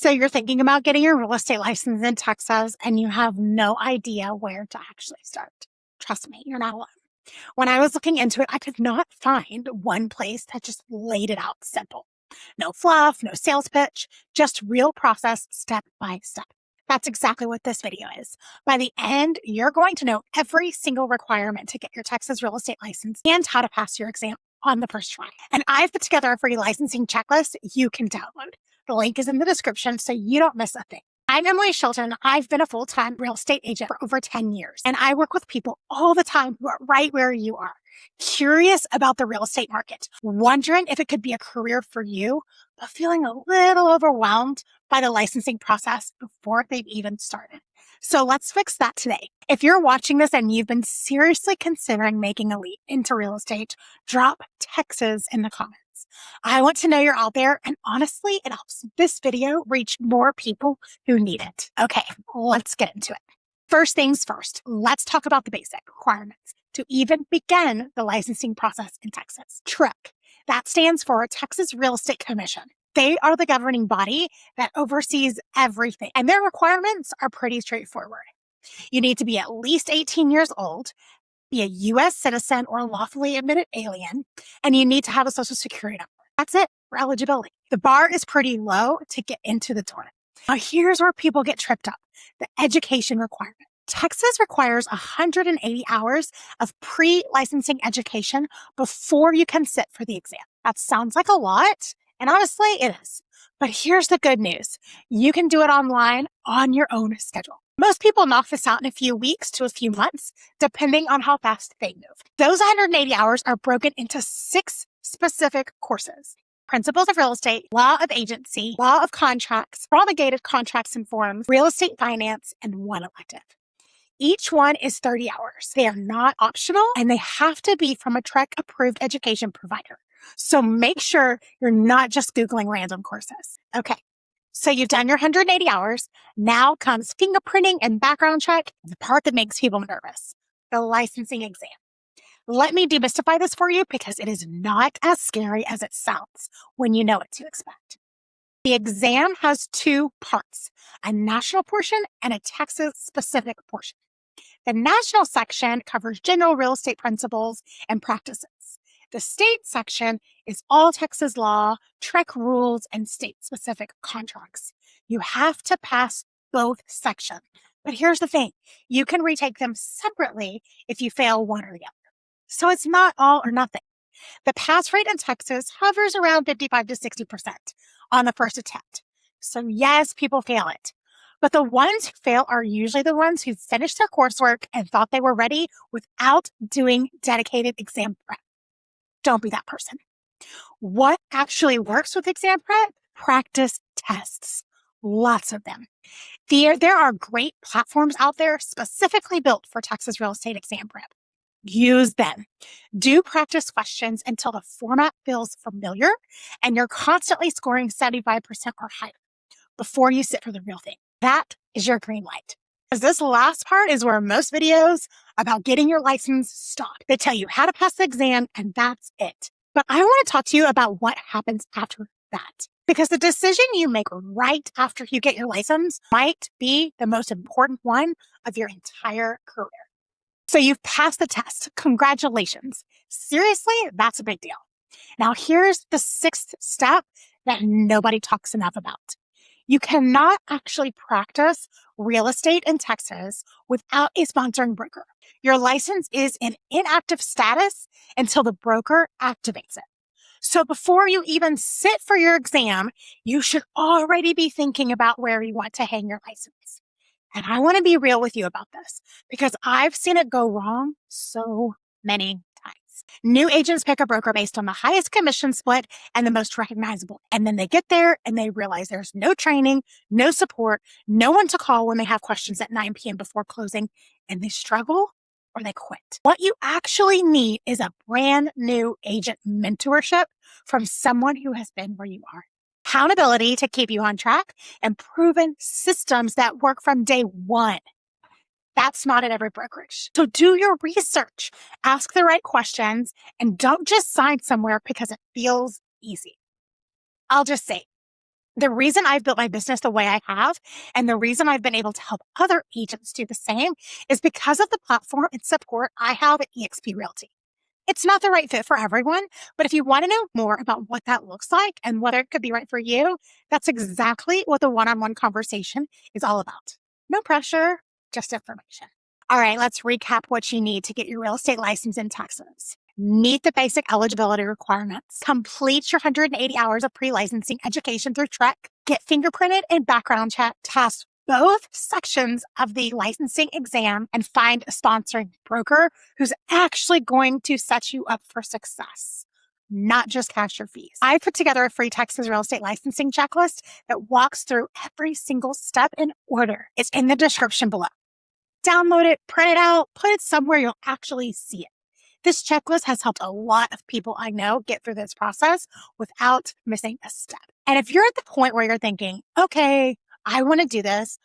So you're thinking about getting your real estate license in Texas and you have no idea where to actually start. Trust me, you're not alone. When I was looking into it, I could not find one place that just laid it out simple. No fluff, no sales pitch, just real process step by step. That's exactly what this video is. By the end, you're going to know every single requirement to get your Texas real estate license and how to pass your exam on the first try. And I've put together a free licensing checklist you can download. The link is in the description so you don't miss a thing. I'm Emily Shilton. I've been a full-time real estate agent for over 10 years, and I work with people all the time who are right where you are, curious about the real estate market, wondering if it could be a career for you, but feeling a little overwhelmed by the licensing process before they've even started. So let's fix that today. If you're watching this and you've been seriously considering making a leap into real estate, drop Texas in the comments. I want to know you're out there, and honestly, it helps this video reach more people who need it. Okay, let's get into it. First things first, let's talk about the basic requirements to even begin the licensing process in Texas. TREC, that stands for Texas Real Estate Commission. They are the governing body that oversees everything, and their requirements are pretty straightforward. You need to be at least 18 years old, be a U.S. citizen or lawfully admitted alien, and you need to have a social security number. That's it for eligibility. The bar is pretty low to get into the door. Now, here's where people get tripped up, the education requirement. Texas requires 180 hours of pre-licensing education before you can sit for the exam. That sounds like a lot, and honestly, it is. But here's the good news. You can do it online on your own schedule. Most people knock this out in a few weeks to a few months, depending on how fast they move. Those 180 hours are broken into 6 specific courses: Principles of Real Estate, Law of Agency, Law of Contracts, Promulgated Contracts and Forms, Real Estate Finance, and one elective. Each one is 30 hours. They are not optional, and they have to be from a TREC-approved education provider. So make sure you're not just Googling random courses. Okay. So you've done your 180 hours. Now comes fingerprinting and background check, the part that makes people nervous, the licensing exam. Let me demystify this for you because it is not as scary as it sounds when you know what to expect. The exam has 2 parts, a national portion and a Texas-specific portion. The national section covers general real estate principles and practices. The state section is all Texas law, TREC rules, and state-specific contracts. You have to pass both sections. But here's the thing. You can retake them separately if you fail one or the other. So it's not all or nothing. The pass rate in Texas hovers around 55 to 60% on the first attempt. So yes, people fail it. But the ones who fail are usually the ones who finished their coursework and thought they were ready without doing dedicated exam prep. Don't be that person. What actually works with exam prep? Practice tests. Lots of them. There are great platforms out there specifically built for Texas real estate exam prep. Use them. Do practice questions until the format feels familiar and you're constantly scoring 75% or higher before you sit for the real thing. That is your green light. Because this last part is where most videos about getting your license stop. They tell you how to pass the exam and that's it. But I want to talk to you about what happens after that. Because the decision you make right after you get your license might be the most important one of your entire career. So you've passed the test. Congratulations. Seriously, that's a big deal. Now here's the 6th step that nobody talks enough about. You cannot actually practice real estate in Texas without a sponsoring broker. Your license is in inactive status until the broker activates it. So before you even sit for your exam, you should already be thinking about where you want to hang your license. And I want to be real with you about this because I've seen it go wrong so many times. New agents pick a broker based on the highest commission split and the most recognizable. And then they get there and they realize there's no training, no support, no one to call when they have questions at 9 p.m. before closing, and they struggle or they quit. What you actually need is a brand new agent mentorship from someone who has been where you are. Accountability to keep you on track, and proven systems that work from day one. That's not at every brokerage. So do your research, ask the right questions, and don't just sign somewhere because it feels easy. I'll just say, The reason I've built my business the way I have, and the reason I've been able to help other agents do the same, is because of the platform and support I have at eXp Realty. It's not the right fit for everyone, but if you want to know more about what that looks like and whether it could be right for you, that's exactly what the one-on-one conversation is all about. No pressure, just information. All right, let's recap what you need to get your real estate license in Texas. Meet the basic eligibility requirements. Complete your 180 hours of pre-licensing education through TREC. Get fingerprinted and background check. Pass both sections of the licensing exam and find a sponsoring broker who's actually going to set you up for success, not just cash your fees. I put together a free Texas real estate licensing checklist that walks through every single step in order. It's in the description below. Download it, print it out, put it somewhere you'll actually see it. This checklist has helped a lot of people I know get through this process without missing a step. And if you're at the point where you're thinking, okay, I want to do this,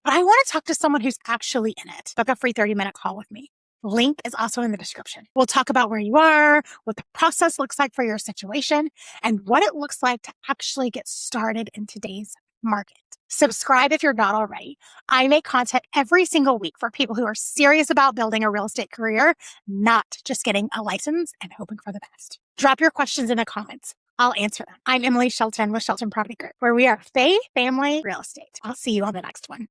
but I want to talk to someone who's actually in it, book a free 30-minute call with me. Link is also in the description. We'll talk about where you are, what the process looks like for your situation, and what it looks like to actually get started in today's market. Subscribe if you're not already. I make content every single week for people who are serious about building a real estate career, not just getting a license and hoping for the best. Drop your questions in the comments. I'll answer them. I'm Emily Shelton with Shelton Property Group, where we are faith, family, real estate. I'll see you on the next one.